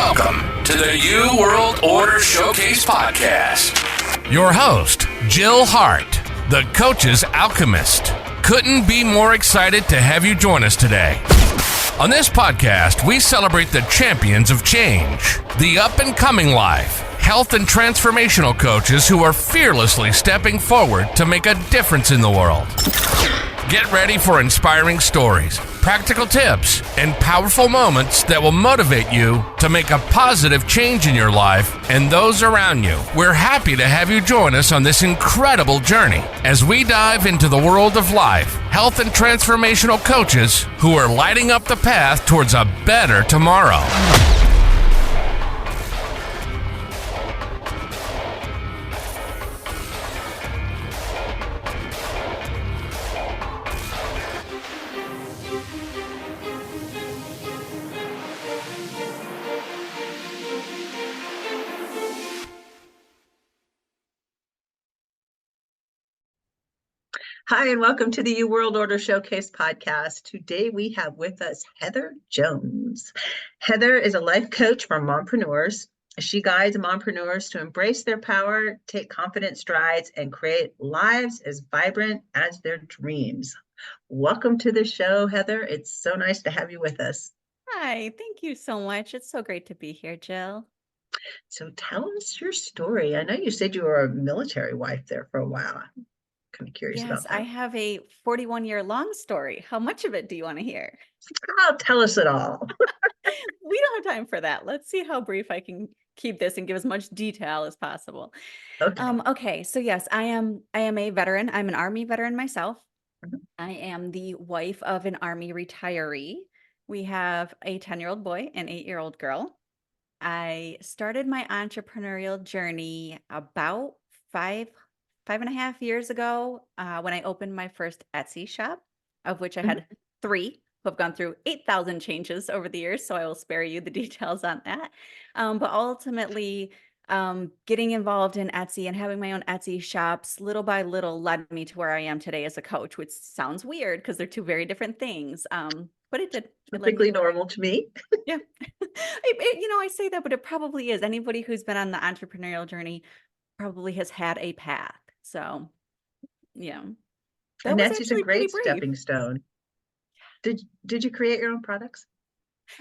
Welcome to the New World Order Showcase Podcast. Your host, Jill Hart, the coach's Alchemist. Couldn't be more excited to have you join us today. On this podcast, we celebrate the champions of change, the up-and-coming life, health and transformational coaches who are fearlessly stepping forward to make a difference in the world. Get ready for inspiring stories, practical tips, and powerful moments that will motivate you to make a positive change in your life and those around you. We're happy to have you join us on this incredible journey as we dive into the world of life, health, and transformational coaches who are lighting up the path towards a better tomorrow. Hi, and welcome to the New World Order Showcase podcast. Today we have with us Heather Jones. Heather is a life coach for mompreneurs. She guides mompreneurs to embrace their power, take confident strides, and create lives as vibrant as their dreams. Welcome to the show, Heather. It's so nice to have you with us. Hi, thank you so much. It's so great to be here, Jill. So tell us your story. I know you said you were a military wife there for a while. Kind of curious about Yes, that. I have a 41-year long story. How much of it do you want to hear? Tell us it all. We don't have time for that. Let's see how brief I can keep this and give as much detail as possible. Okay. So yes, I am a veteran. I'm an Army veteran myself. Mhm. I am the wife of an Army retiree. We have a 10-year-old boy and 8-year-old girl. I started my entrepreneurial journey about 5.5 years ago when I opened my first Etsy shop, of which I had 3 who have gone through 8,000 changes over the years. So I will spare you the details on that. But ultimately, getting involved in Etsy and having my own Etsy shops little by little led me to where I am today as a coach, which sounds weird because they're two very different things. But it did. It led me Perfectly to where I am. normal to me. Yeah. I say that, but it probably is. Anybody who's been on the entrepreneurial journey probably has had a path. So, yeah, that And was Nancy's a actually pretty great brief. stepping stone. Did you create your own products?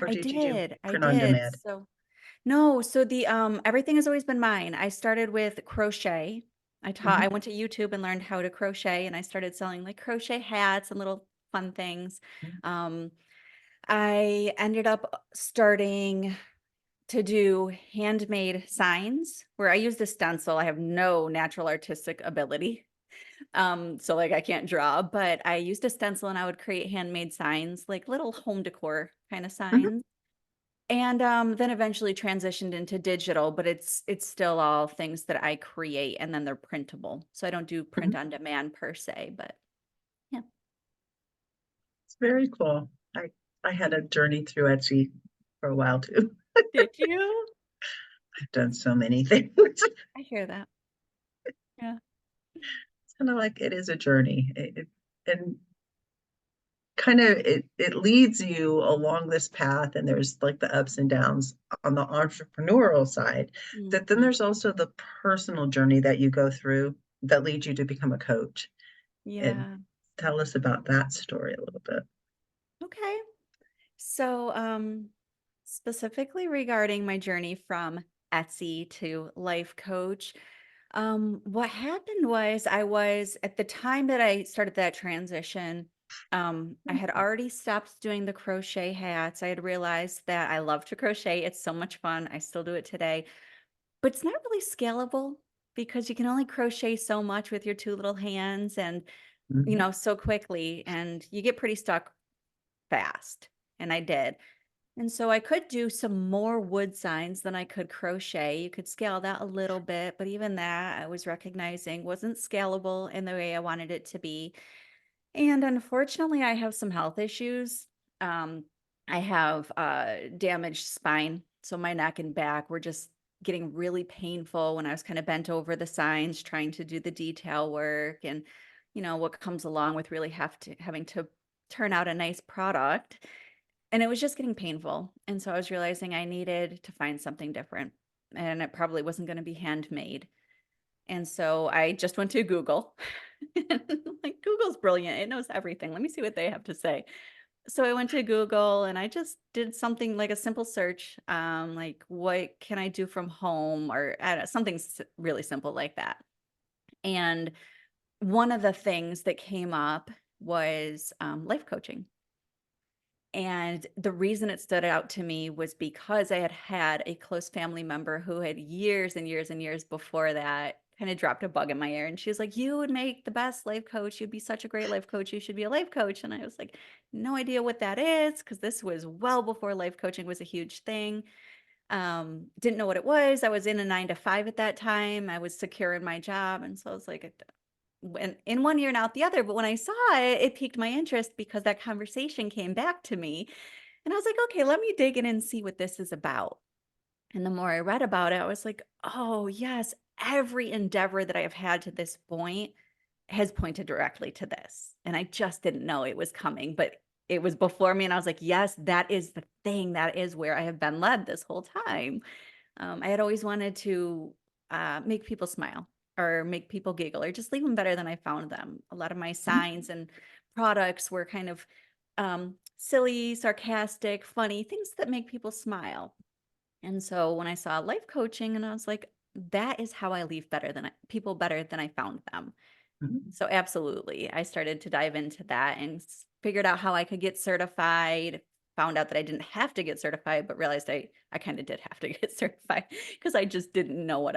Or I did you do did. I print on did. demand? So the everything has always been mine. I started with crochet. I Mhm. went to YouTube and learned how to crochet, and I started selling like crochet hats and little fun things. Mhm. Um, I ended up starting to do handmade signs where I used a stencil. I have no natural artistic ability. So like I can't draw, but I used a stencil and I would create handmade signs, like little home decor kind of Mhm. signs. And then eventually transitioned into digital, but it's still all things that I create and then they're printable. So I don't do print Mhm. on demand per se, but yeah. It's very cool. I had a journey through Etsy for a while too. Did you? I've done so many things. I hear that. Yeah. It's kind of like it is a journey. And kind of it leads you along this path, and there's like the ups and downs on the entrepreneurial side. That then Mhm. there's also the personal journey that you go through that leads you to become a coach. And Yeah. tell us about that story a little bit. Okay. So, specifically regarding my journey from Etsy to life coach, what happened was I was at the time that I started that transition, I had already stopped doing the crochet hats. I had realized that I love to crochet. It's so much fun. I still do it today, but it's not really scalable because you can only crochet so much with your two little hands and, Mhm. so quickly, and you get pretty stuck fast. And I did. And so I could do some more wood signs than I could crochet. You could scale that a little bit, but even that I was recognizing wasn't scalable in the way I wanted it to be. And unfortunately, I have some health issues. Um, I have damaged spine. So my neck and back were just getting really painful when I was kind of bent over the signs, trying to do the detail work and, what comes along with really having to turn out a nice product. And it was just getting painful. And so I was realizing I needed to find something different, and it probably wasn't going to be handmade. And so I just went to Google. And like, Google's brilliant. It knows everything. Let me see what they have to say. So I went to Google and I just did something like a simple search, like what can I do from home, or I don't know, something really simple like that. And one of the things that came up was life coaching. And the reason it stood out to me was because I had had a close family member who had years and years and years before that kind of dropped a bug in my ear. And she was like, "You would make the best life coach. You'd be such a great life coach. You should be a life coach." And I was like, no idea what that is, because this was well before life coaching was a huge thing. Didn't know what it was. I was in a 9 to 5 at that time. I was secure in my job. And so I was like, went in one ear and out the other. But when I saw it, it piqued my interest because that conversation came back to me. And I was like, okay, let me dig in and see what this is about. And the more I read about it, I was like, oh, yes, every endeavor that I have had to this point has pointed directly to this. And I just didn't know it was coming, but it was before me. And I was like, yes, that is the thing. That is where I have been led this whole time. I had always wanted to make people smile or make people giggle or just leave them better than I found them. A lot of my signs and products were kind of silly, sarcastic, funny, things that make people smile. And so when I saw life coaching, and I was like, that is how I leave people better than I found them. Mhm. So absolutely, I started to dive into that and figured out how I could get certified. Found out that I didn't have to get certified, but realized I kind of did have to get certified because I just didn't know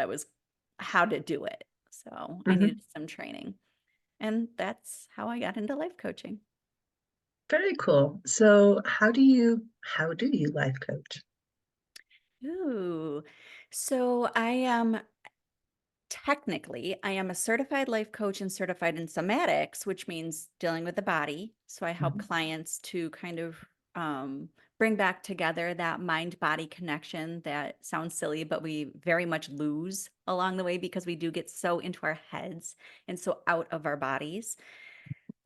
how to do it. So I Mhm. needed some training. And that's how I got into life coaching. Very cool. So how do you life coach? Ooh. So I am a certified life coach and certified in somatics, which means dealing with the body. So I help Mhm. clients to kind of bring back together that mind body connection that sounds silly, but we very much lose along the way because we do get so into our heads and so out of our bodies.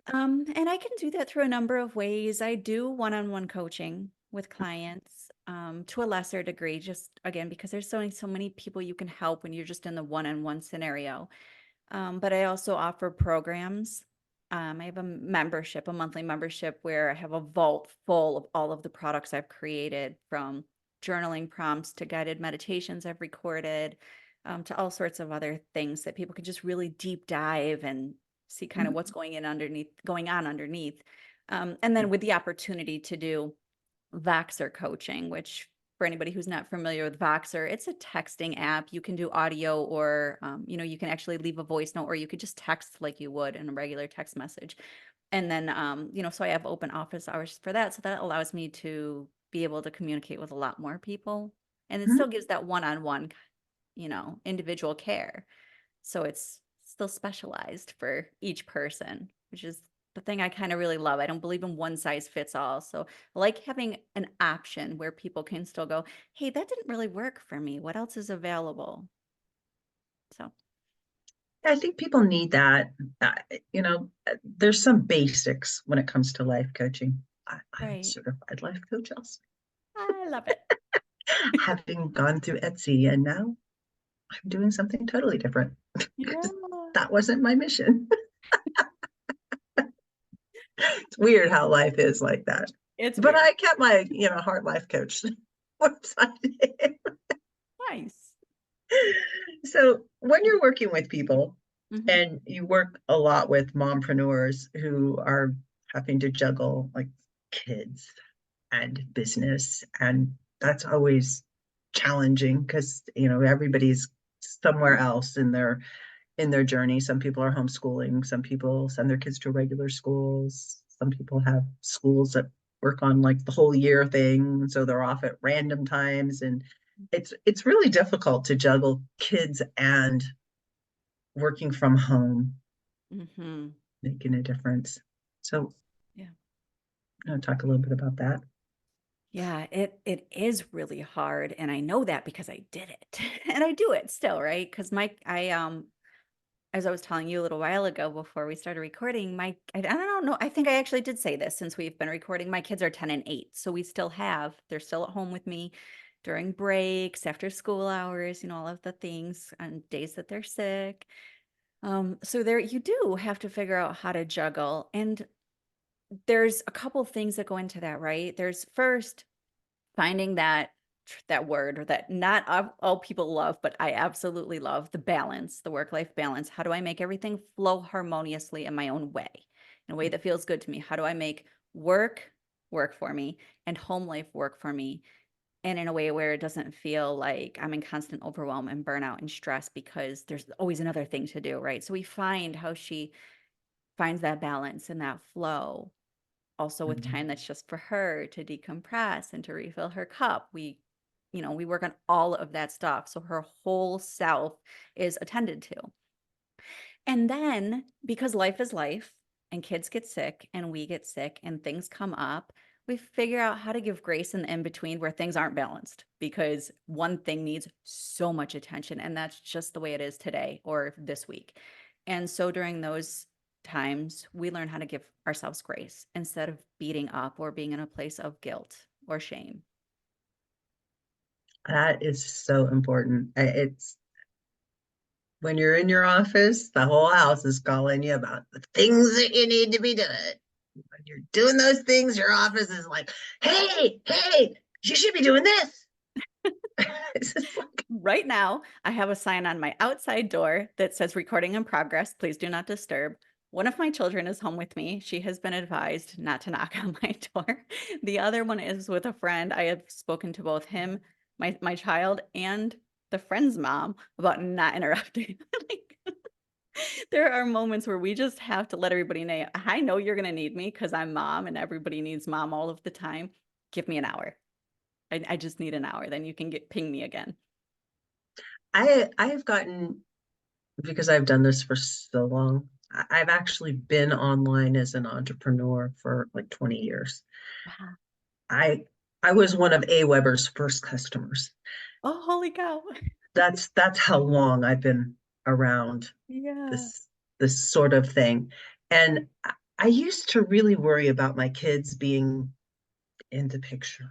And I can do that through a number of ways. I do one-on-one coaching with clients, to a lesser degree, just again, because there's so many people you can help when you're just in the one-on-one scenario. But I also offer programs. I have a monthly membership where I have a vault full of all of the products I've created, from journaling prompts to guided meditations I've recorded, to all sorts of other things that people can just really deep dive and see kind of Mhm. what's going on underneath. And then with the opportunity to do Voxer coaching, which for anybody who's not familiar with Voxer, it's a texting app. You can do audio, or you can actually leave a voice note, or you could just text like you would in a regular text message. And then so I have open office hours for that. So that allows me to be able to communicate with a lot more people. And it Mhm. still gives that one-on-one, individual care. So it's still specialized for each person, which is the thing I kind of really love. I don't believe in one size fits all. So I like having an option where people can still go, hey, that didn't really work for me. What else is available? So, I think people need that. There's some basics when it comes to life coaching. I'm a right. certified life coach also, I love it. having gone through Etsy, and now I'm doing something totally different because Yeah, that wasn't my mission. It's weird how life is like that. it's But weird. I kept my, Heart Life Coach website. Nice. So when you're working with people, Hmm. and you work a lot with mompreneurs who are having to juggle like kids and business, and that's always challenging because everybody's somewhere else in their journey. Some people are homeschooling, some people send their kids to regular schools, some people have schools that work on like the whole year thing, so they're off at random times, and it's really difficult to juggle kids and working from home, Hmm. making a difference. So Yeah. I'll talk a little bit about that. Yeah, it is really hard, and I know that because I did it. And I do it still, right? Because my I as I was telling you a little while ago before we started recording, I don't know, I think I actually did say this since we've been recording. My kids are 10 and 8, so they're still at home with me during breaks, after school hours, all of the things on days that they're sick. So you do have to figure out how to juggle. And there's a couple things that go into that, right? There's first finding that word, or that not all people love, but I absolutely love, the balance, the work-life balance. How do I make everything flow harmoniously in my own way, in a way that feels good to me? How do I make work work for me and home life work for me, and in a way where it doesn't feel like I'm in constant overwhelm and burnout and stress because there's always another thing to do, right? So we find how she finds that balance and that flow, also with time that's just for her to decompress and to refill her cup. We work on all of that stuff, so her whole self is attended to. And then, because life is life and kids get sick and we get sick and things come up, we figure out how to give grace in the in between where things aren't balanced, because one thing needs so much attention, and that's just the way it is today or this week. And so during those times, we learn how to give ourselves grace instead of beating up or being in a place of guilt or shame. That is so important. It's when you're in your office, the whole house is calling you about the things that you need to be doing. When you're doing those things, your office is like, hey, you should be doing this. It's just like, Right now, I have a sign on my outside door that says recording in progress. Please do not disturb. One of my children is home with me. She has been advised not to knock on my door. The other one is with a friend. I have spoken to both him, my child, and the friend's mom about not interrupting. Like, there are moments where we just have to let everybody know, I know you're going to need me because I'm mom and everybody needs mom all of the time. Give me an hour. I just need an hour. Then you can ping me again. I have gotten, because I've done this for so long, I've actually been online as an entrepreneur for like 20 years. Wow. I was one of AWeber's first customers. Oh, holy cow. That's how long I've been around Yeah. this sort of thing. And I used to really worry about my kids being in the picture.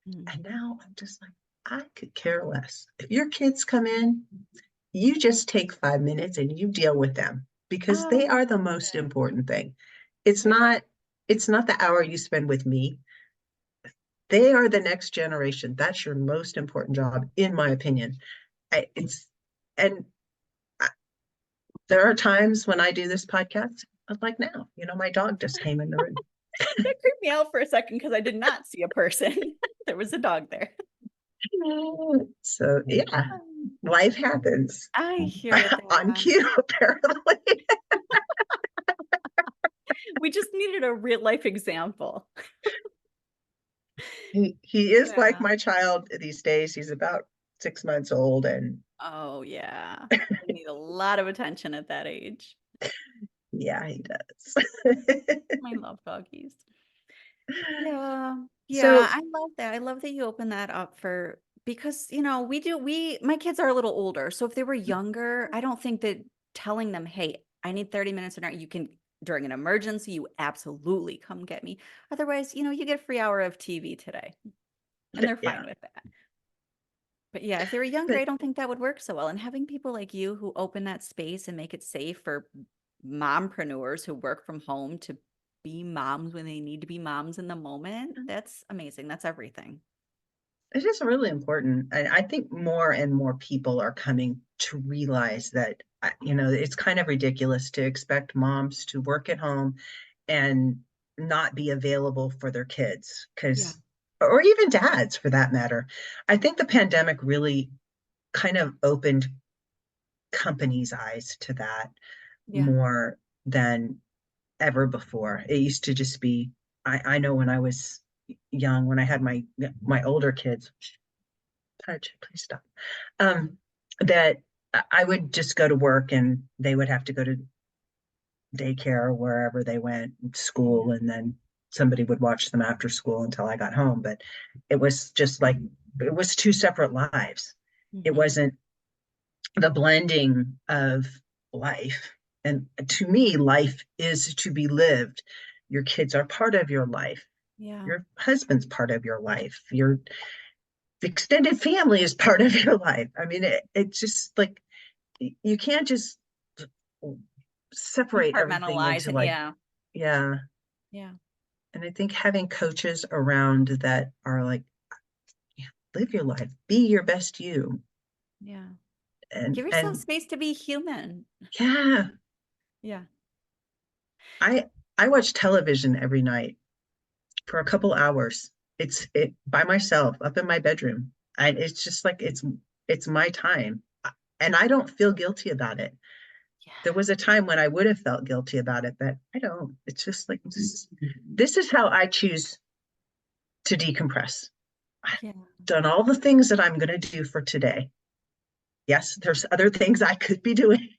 And now I'm just like, I could care less. If your kids come in, you just take 5 minutes and you deal with them, because Oh, they are the love most it. important thing. It's Yeah. not it's not the hour you spend with me. They are the next generation. That's your most important job, in my opinion. It's and I, there are times when I do this podcast, like now, my dog just came in the room. That creeped me out for a second because I did not see a person. There was a dog there. So yeah, life happens I hear on that. cue, apparently. We just needed a real life example. He is like Yeah. my child these days. He's about 6 months old, and Oh, yeah. We need a lot of attention at that age. yeah, he does. I love doggies. Yeah. Yeah, So I love that. I love that you open that up because, my kids are a little older. So if they were younger, I don't think that telling them, hey, I need 30 minutes an hour, you can, during an emergency, you absolutely come get me. Otherwise, you get a free hour of TV today, and they're yeah, fine with that. But yeah, if they were younger, but I don't think that would work so well. And having people like you who open that space and make it safe for mompreneurs who work from home to be moms when they need to be moms in the moment, that's amazing. That's everything. it is really important. I think more and more people are coming to realize that, it's kind of ridiculous to expect moms to work at home and not be available for their kids, Yeah. or even dads for that matter. I think the pandemic really kind of opened companies' eyes to that Yeah. more than ever before. It used to just be, I know when I was young, when I had my older kids, touch, please stop. That I would just go to work and they would have to go to daycare or wherever they went, school, and then somebody would watch them after school until I got home. But it was just like, it was two separate lives. It Hmm. wasn't the blending of life. And to me, life is to be lived. Your kids are part of your life. Yeah. Your husband's part of your life. Your extended family is part of your life. I mean, it's just like you can't just separate everything Compartmentalize into it. like, Yeah. yeah. Yeah. And I think having coaches around that are like, yeah, live your life, be your best you. Yeah. And Give yourself and space to be human. yeah, Yeah. I I watch television every night for a couple hours. It by myself up in my bedroom. And it's just like it's my time. And I don't feel guilty about it. Yeah. There was a time when I would have felt guilty about it, but I don't. It's just like this is how I choose to decompress. I've Yeah. done all the things that I'm going to do for today. Yes, there's other things I could be doing,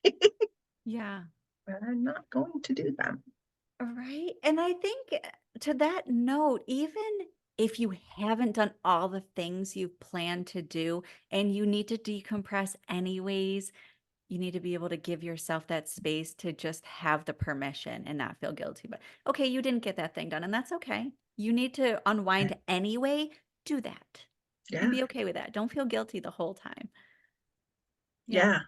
Yeah. but I'm not going to do them. Right. And I think to that note, even if you haven't done all the things you plan to do and you need to decompress anyways, you need to be able to give yourself that space to just have the permission and not feel guilty. But okay, you didn't get that thing done, and that's okay. You need to unwind anyway. Do that and Yeah, be okay with that. Don't feel guilty the whole time. Yeah.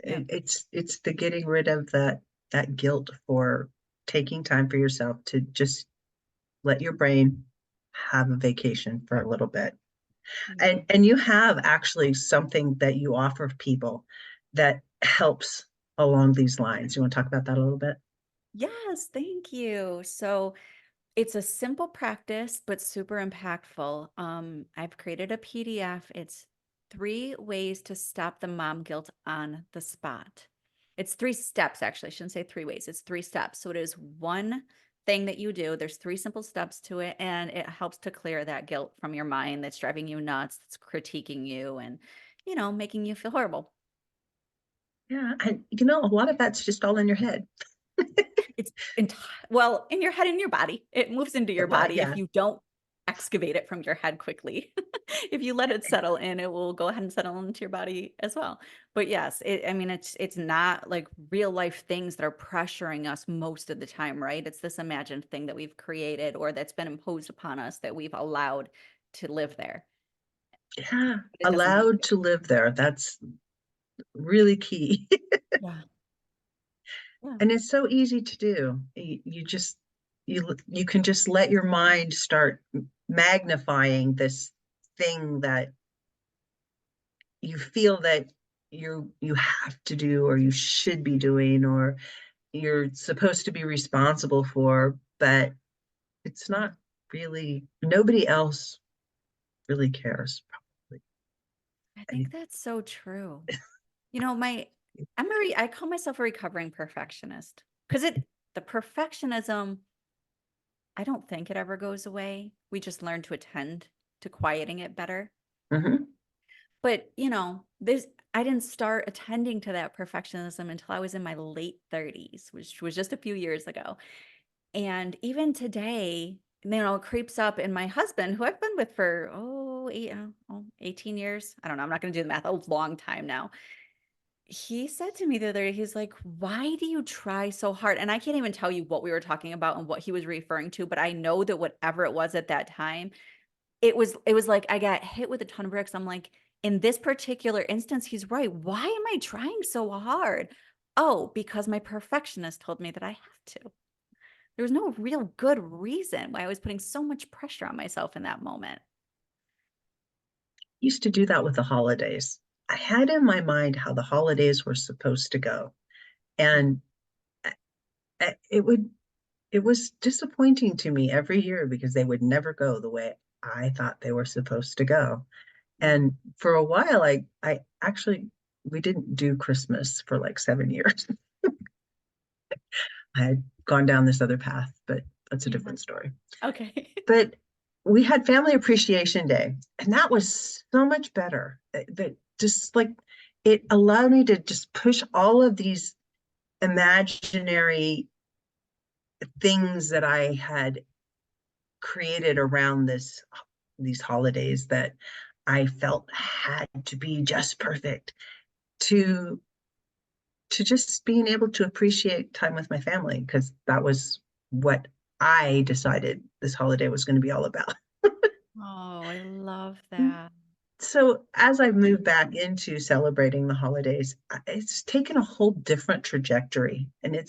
yeah. Yeah. It's the getting rid of that guilt for taking time for yourself to just let your brain have a vacation for a little bit. Yeah. And you have actually something that you offer people that helps along these lines. You want to talk about that a little bit? Yes. Thank you. So, it's a simple practice, but super impactful. I've created a PDF. It's 3 ways to stop the mom guilt on the spot. It's 3 steps, actually. I shouldn't say 3 ways. It's 3 steps. So it is one thing that you do. There's 3 simple steps to it, and it helps to clear that guilt from your mind that's driving you nuts, that's critiquing you, and making you feel horrible. Yeah. And a lot of that's just all in your head. It's well, in your head and your body. It moves into your Well, body if yeah. you don't excavate it from your head quickly. If you let it settle in, it will go ahead and settle into your body as well. But yes, I mean, it's not like real life things that are pressuring us most of the time, right? It's this imagined thing that we've created or that's been imposed upon us that we've allowed to live there. Yeah. But it doesn't have Allowed to. to live there. That's really key. Yeah. Yeah. And it's so easy to do. You just you can just let your mind start magnifying this thing that you feel that you have to do or you should be doing or you're supposed to be responsible for, but it's not really, nobody else really cares, probably. I I, think that's so true. I call myself a recovering perfectionist because the perfectionism, I don't think it ever goes away. We just learn to attend to quieting it better. mhm. But, this I didn't start attending to that perfectionism until I was in my late 30s, which was just a few years ago. And even today, it creeps up in my husband, who I've been with for 18 years. I don't know. I'm not going to do the math, a long time now. He said to me the other day, he's like, "Why do you try so hard?" And I can't even tell you what we were talking about and what he was referring to, but I know that whatever it was at that time, it was like I got hit with a ton of bricks. I'm like, in this particular instance, he's right. Why am I trying so hard? Oh, because my perfectionist told me that I have to. There was no real good reason why I was putting so much pressure on myself in that moment. Used to do that with the holidays. I had in my mind how the holidays were supposed to go, Yeah. and it would it was disappointing to me every year because they would never go the way I thought they were supposed to go. Yeah. And for a while, I actually we didn't do Christmas for like 7 years. I had gone down this other path, but that's a Yeah. different story. Okay. But we had Family Appreciation Day, and that was so much better. That just like it allowed me to just push all of these imaginary things that I had created around these holidays that I felt had to be just perfect to to just being able to appreciate time with my family, because that was what I decided this holiday was going to be all about. Oh, I love that. So as I've moved back into celebrating the holidays, it's taken a whole different trajectory. And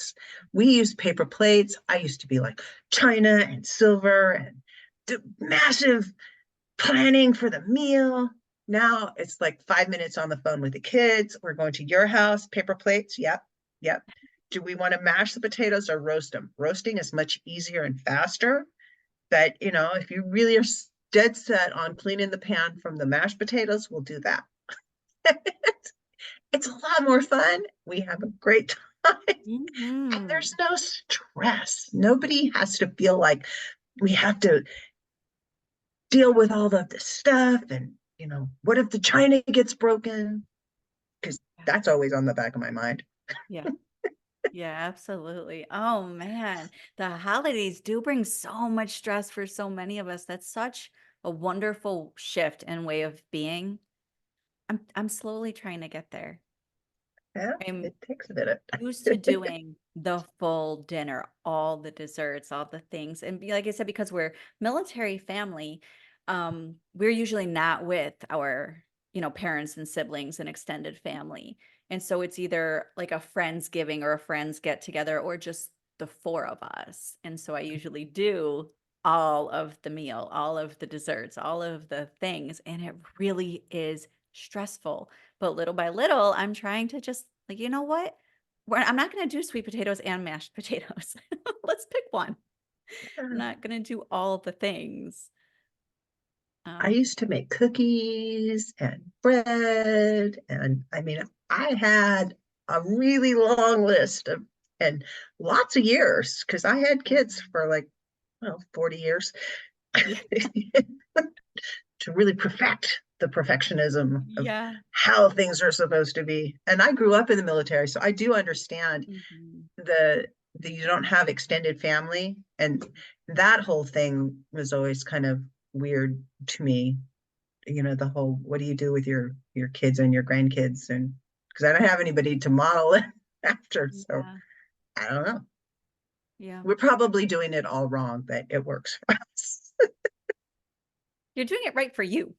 we use paper plates. I used to be like china and silver and massive planning for the meal. Now it's like 5 minutes on the phone with the kids. We're going to your house, paper plates. Yep. Yep. Do we want to mash the potatoes or roast them? Roasting is much easier and faster. But, if you really are dead set on cleaning the pan from the mashed potatoes, we'll do that. It's a lot more fun. We have a great time. And Mm-hmm. there's no stress. Nobody has to feel like we have to deal with all of this stuff. And, what if the china gets broken? Because that's always on the back of my mind. Yeah. Yeah, absolutely. Oh man, the holidays do bring so much stress for so many of us. That's such a wonderful shift and way of being. I'm slowly trying to get there. Yeah, I'm it takes a minute. used to doing the full dinner, all the desserts, all the things. And like I said, because we're military family, we're usually not with our, parents and siblings and extended family. And so it's either like a friendsgiving or a friends get together or just the four of us. And so I usually do all of the meal, all of the desserts, all of the things. And it really is stressful. But little by little, I'm trying to just like, you know what? I'm not going to do sweet potatoes and mashed potatoes. Let's pick one. I'm not going to do all the things. I Um, used to make cookies and bread. And I mean, I had a really long list and lots of years because I had kids for like, 40 years yeah. to really perfect the perfectionism of Yeah. how things are supposed to be. And I grew up in the military, so I do understand Mhm. the you don't have extended family, and that whole thing was always kind of weird to me. The whole, what do you do with your kids and your grandkids? And because I don't have anybody to model it after, so Yeah. I don't know. Yeah. We're probably doing it all wrong, but it works for us. You're doing it right for you,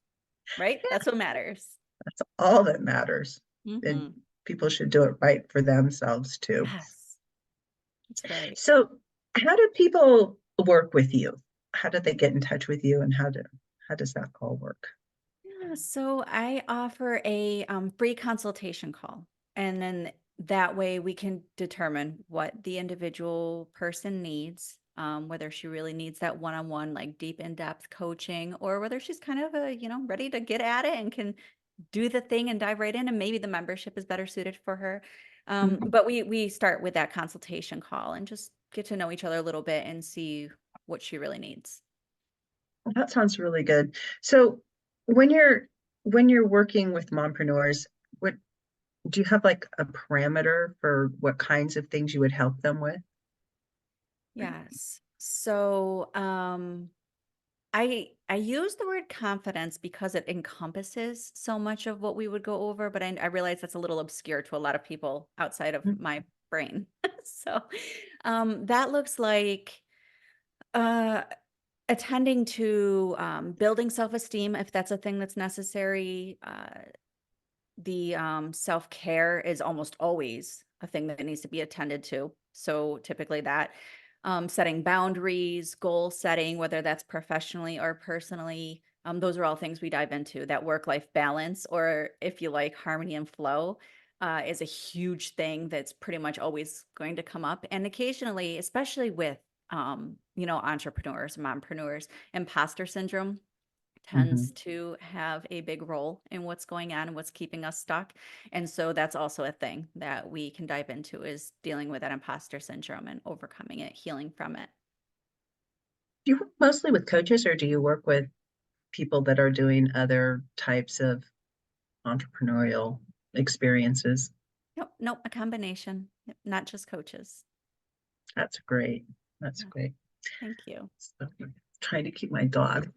right? Yeah, That's what matters. that's all that matters. And Hmm. people should do it right for themselves too. Yes, that's right. So how do people work with you? How do they get in touch with you, and how does that all work? Yeah, so I offer a free consultation call, and then that way we can determine what the individual person needs, whether she really needs that one-on-one, like deep in-depth coaching, or whether she's kind of ready to get at it and can do the thing and dive right in, and maybe the membership is better suited for her. Mhm. But we start with that consultation call and just get to know each other a little bit and see what she really needs. Well, that sounds really good. So when you're working with mompreneurs, what do you have, like a parameter for what kinds of things you would help them with? Yes. So, I use the word confidence because it encompasses so much of what we would go over, but I realize that's a little obscure to a lot of people outside of my brain. So, that looks like uh, attending to building self-esteem if that's a thing that's necessary. The self-care is almost always a thing that needs to be attended to. So typically that setting boundaries, goal setting, whether that's professionally or personally, those are all things we dive into. That work-life balance, or if you like, harmony and flow, is a huge thing that's pretty much always going to come up. And occasionally, especially with entrepreneurs, mompreneurs, imposter syndrome tends Mhm. to have a big role in what's going on and what's keeping us stuck. And so that's also a thing that we can dive into, is dealing with that imposter syndrome and overcoming it, healing from it. Do you work mostly with coaches, or do you work with people that are doing other types of entrepreneurial experiences? Nope, nope, a combination, yep, not just coaches. That's great. That's Yeah, great. thank you. So, I'm trying to keep my dog.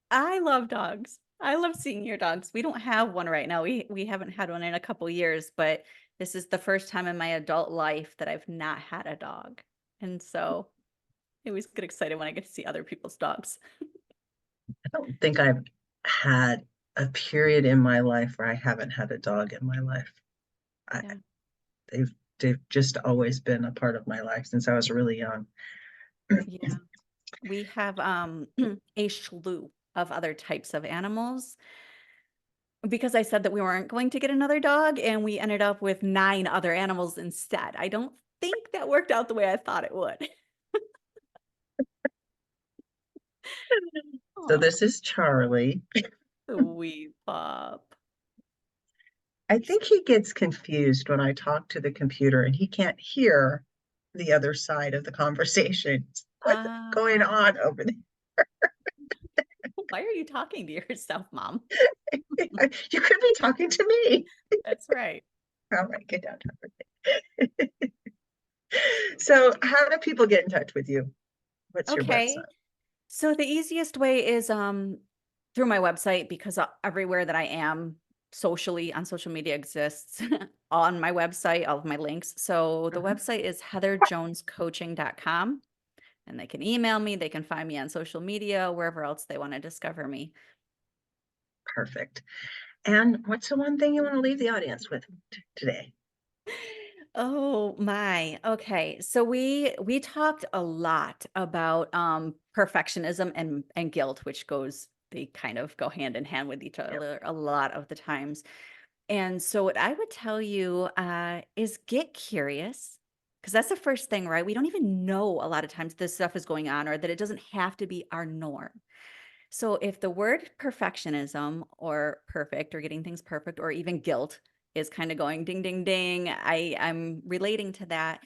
I love dogs. I love seeing your dogs. We don't have one right now. We haven't had one in a couple years, but this is the first time in my adult life that I've not had a dog. And so I always get excited when I get to see other people's dogs. I don't think I've had a period in my life where I haven't had a dog in my life. Yeah. They've just always been a part of my life since I was really young. Yeah. We have a slew of other types of animals because I said that we weren't going to get another dog, and we ended up with 9 other animals instead. I don't think that worked out the way I thought it would. So Aw, this is Charlie. sweet pup. I think he gets confused when I talk to the computer and he can't hear the other side of the conversation. What's going Ah, on over why are you talking to yourself, Mom? there? You could be talking to me. That's right. All right, get down. So how do people get in touch with you? What's your website? Okay. So the easiest way is through my website, because everywhere that I am socially on social media exists on my website, all of my links. So the website is heatherjonescoaching.com, and they can email me, they can find me on social media, wherever else they want to discover me. Perfect. And what's the one thing you want to leave the audience with today? Oh my. Okay. So we talked a lot about perfectionism and guilt, which they kind of go hand in hand with each Yep. other a lot of the times. And so what I would tell you is get curious, because that's the first thing, right? We don't even know a lot of times this stuff is going on, or that it doesn't have to be our norm. So if the word perfectionism or perfect or getting things perfect or even guilt is kind of going ding, ding, ding, I'm relating to that.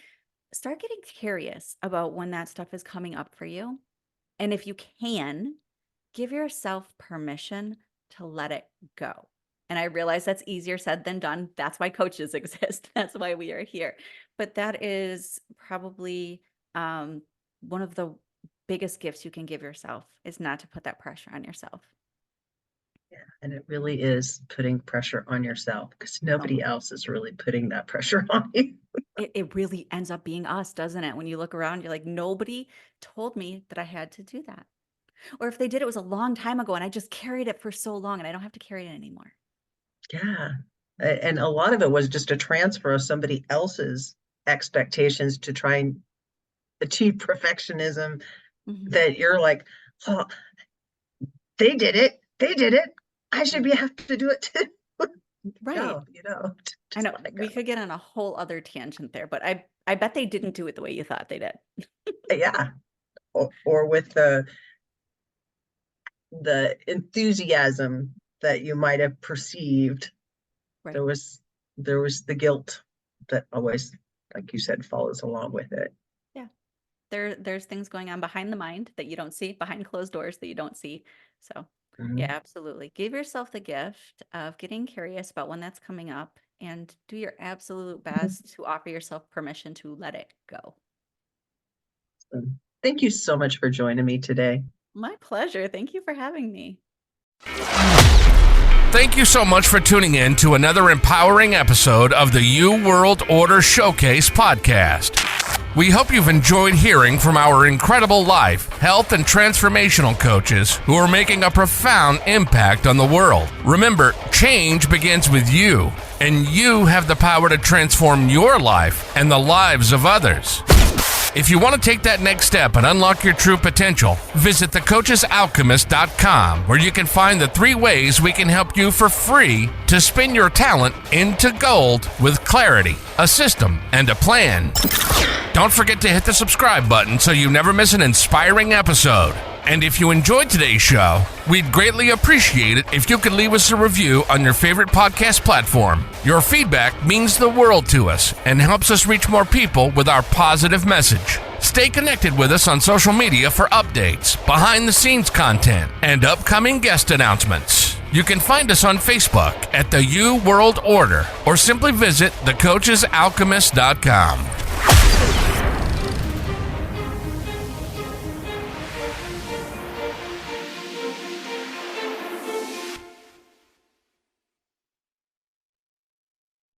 Start getting curious about when that stuff is coming up for you. And if you can, give yourself permission to let it go. And I realize that's easier said than done. That's why coaches exist. That's why we are here. But that is probably one of the biggest gifts you can give yourself, is not to put that pressure on yourself. Yeah, and it really is putting pressure on yourself because So nobody else is really putting that pressure on you. it really ends up being us, doesn't it? When you look around, you're like, nobody told me that I had to do that. Or if they did, it was a long time ago and I just carried it for so long and I don't have to carry it anymore. Yeah. And a lot of it was just a transfer of somebody else's expectations to try and achieve perfectionism that you're like, oh, they did it. They did it. I should have to do it too. Right. No, I know we could get on a whole other tangent there, but I bet they didn't do it the way you thought they did. Yeah. Or with the enthusiasm that you might have perceived. Right. There was the guilt that always, like you said, follows along with it. Yeah. There's things going on behind the mind that you don't see, behind closed doors that you don't see. So yeah, absolutely. Give yourself the gift of getting curious about when that's coming up and do your absolute best to offer yourself permission to let it go. Thank you so much for joining me today. My pleasure. Thank you for having me. Thank you so much for tuning in to another empowering episode of the You World Order Showcase podcast. We hope you've enjoyed hearing from our incredible life, health, and transformational coaches who are making a profound impact on the world. Remember, change begins with you, and you have the power to transform your life and the lives of others. If you want to take that next step and unlock your true potential, visit thecoachesalchemist.com, where you can find the 3 ways we can help you for free to spin your talent into gold with clarity, a system, and a plan. Don't forget to hit the subscribe button so you never miss an inspiring episode. And if you enjoyed today's show, we'd greatly appreciate it if you could leave us a review on your favorite podcast platform. Your feedback means the world to us and helps us reach more people with our positive message. Stay connected with us on social media for updates, behind-the-scenes content, and upcoming guest announcements. You can find us on Facebook at the You World Order or simply visit thecoachesalchemist.com.